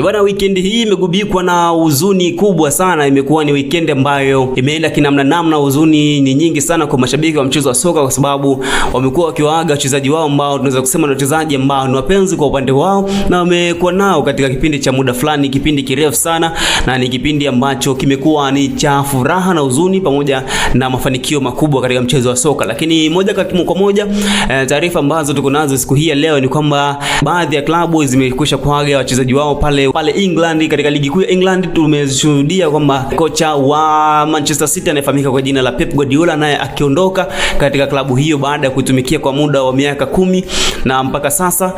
Bwana, weekend hii imegubikwa na huzuni kubwa sana. Imekuwa ni weekend ambayo imeenda kinamna namna. Huzuni ni nyingi sana kwa mashabiki wa mchezo wa soka, kwa sababu wamekuwa wakiwaaga wachezaji wao ambao tunaweza kusema ni wachezaji ambao ni wapenzi kwa upande wao, na wamekuwa nao katika kipindi cha muda fulani, kipindi kirefu sana, na ni kipindi ambacho kimekuwa ni cha furaha na huzuni pamoja na mafanikio makubwa katika mchezo wa soka. Lakini moja kwa moja taarifa ambazo tuko nazo siku hii ya leo ni kwamba baadhi ya klabu zimekwisha kuaga wachezaji wao pale England. Katika ligi kuu ya England tumeshuhudia kwamba kocha wa Manchester City anayefahamika kwa jina la Pep Guardiola naye akiondoka katika klabu hiyo baada ya kutumikia kwa muda wa miaka 10, na mpaka sasa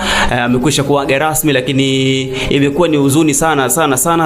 amekwisha kuaga rasmi. Lakini imekuwa ni huzuni sana.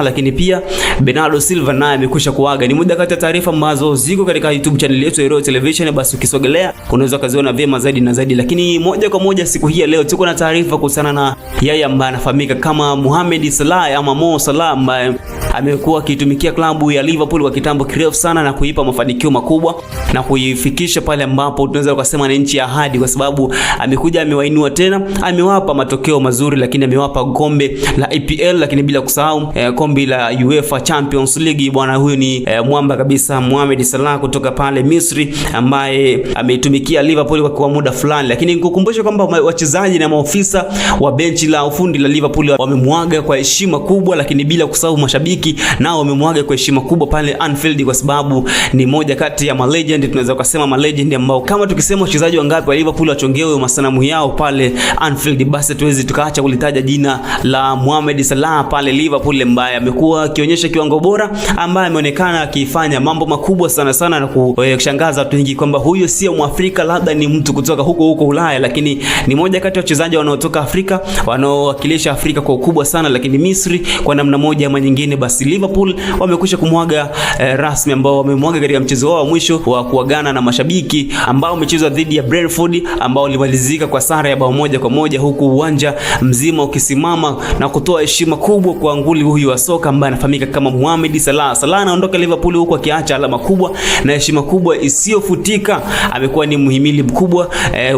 Lakini pia Bernardo Silva naye amekwisha kuaga. Ni moja kati ya taarifa ambazo ziko katika YouTube channel yetu ya Royal Television, basi ukisogelea unaweza kuziona vyema zaidi na zaidi. Lakini moja kwa moja siku hii ya leo tuko na taarifa kuhusiana na yeye ambaye anafahamika kama Mohamed Salah ama Mo Salah, ambaye amekuwa akitumikia klabu ya Liverpool kwa kitambo kirefu sana na kuipa mafanikio makubwa na kuifikisha pale ambapo tunaweza kusema ni nchi ya ahadi, kwa sababu amekuja amewainua tena, amewapa matokeo mazuri, lakini amewapa kombe la EPL, lakini bila kusahau kombe la UEFA Champions League. Bwana huyu ni mwamba kabisa Mohamed Salah kutoka pale Misri, ambaye ameitumikia Liverpool kwa muda fulani. Lakini nikukumbusha kwamba wachezaji na maofisa wa benchi la ufundi la Liverpool wamemwaga kwa heshima kubwa, lakini bila kusahau mashabiki nao wamemwaga kwa heshima kubwa pale Anfield, kwa sababu ni moja kati ya legend, tunaweza kusema legend ambao kama tukisema wachezaji wangapi wa Liverpool wachongewe masanamu yao pale Anfield, basi tuwezi tukaacha kulitaja jina la Mohamed Salah pale Liverpool, ambaye amekuwa akionyesha kiwango bora, ambaye ameonekana akifanya mambo makubwa sana na kushangaza watu wengi kwamba huyo sio Mwafrika, labda ni mtu kutoka huko Ulaya, lakini ni moja kati ya wachezaji wanaotoka Afrika wanaowakilisha Afrika kwa ukubwa sana. Lakini Misri kwa namna moja ama nyingine, basi Liverpool wamekwisha kumwaga rasmi, ambao wamemwaga katika mchezo wao wa mwisho wa kuagana na mashabiki ambao umechezwa dhidi ya Brentford, ambao ulimalizika kwa sare ya bao 1-1, huku uwanja mzima ukisimama na kutoa heshima kubwa kwa nguli huyu wa soka ambaye anafahamika kama Mohamed Salah. Salah anaondoka Liverpool huku akiacha alama kubwa na heshima kubwa isiyofutika. Amekuwa ni muhimili mkubwa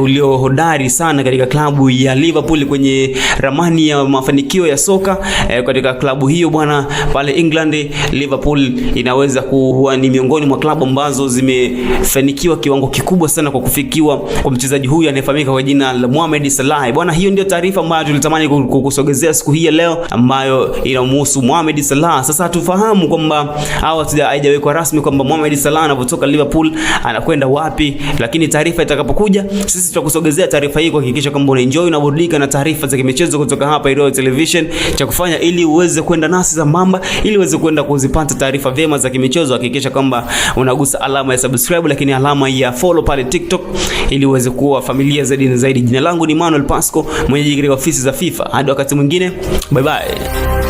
ulio hodari sana katika klabu ya Liverpool kwenye ramani ya mafanikio ya soka katika klabu hiyo bwana pale England. Liverpool inaweza kuwa ni miongoni mwa klabu ambazo zimefanikiwa kiwango kikubwa sana kwa kufikiwa kwa mchezaji huyu anayefahamika kwa jina la Mohamed Salah. Bwana, hiyo ndio taarifa ambayo tulitamani kukusogezea siku hii ya leo, ambayo inamhusu Mohamed Salah. Sasa tufahamu kwamba haijawekwa rasmi kwamba Mohamed Salah anapotoka Liverpool anakwenda wapi, lakini taarifa itakapokuja sisi tutakusogezea taarifa hii kuhakikisha kwamba unaenjoy na burudika na taarifa za kimichezo kutoka hapa Royal Television. Cha kufanya ili uweze kwenda nasi sambamba, ili uweze kwenda kuzipata taarifa vyema za kimichezo, hakikisha kwamba unagusa alama ya subscribe, lakini alama ya follow pale TikTok, ili uweze kuwa familia zaidi na zaidi. Jina langu ni Manuel Pasco, mwenyeji katika ofisi za FIFA. Hadi wakati mwingine, bye bye.